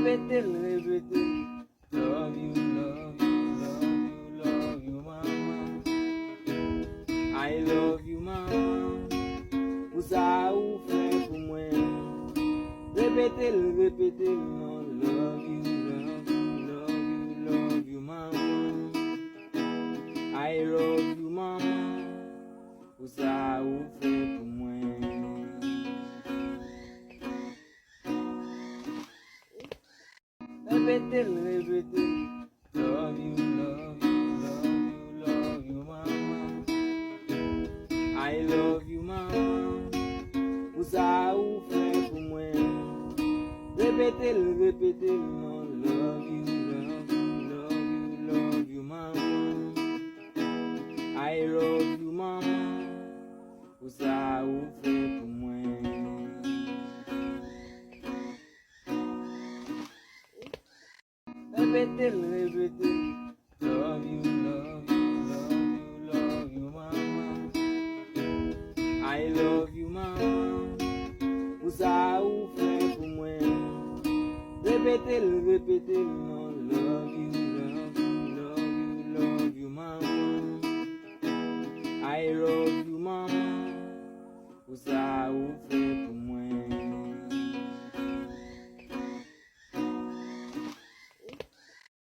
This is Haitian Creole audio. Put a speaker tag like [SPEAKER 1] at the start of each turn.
[SPEAKER 1] Répétez, répétez. Love you, love you, love you, love you, maman. I love you, maman. Pour ça, vous faites pour moi. Répétez, répétez, maman. Love you, love you, love you, love you, maman. I love you, maman. Pour ça, vous faites pour moi. Répétez, répétez. Love you, love you, love you, love you, maman. I love you, maman. Pour ça, vous faites pour moi. Répétez, répétez, maman. Love you, love you, love you, love you, maman. I love you, maman. Pour ça, vous faites pour moi. Répétez, répétez. Love you, love you, love you, love you, maman. I love you, maman. Pour ça, vous faites pour moi. Répétez, répétez, maman. Love you, love you, love you, love you, maman. I love you, maman.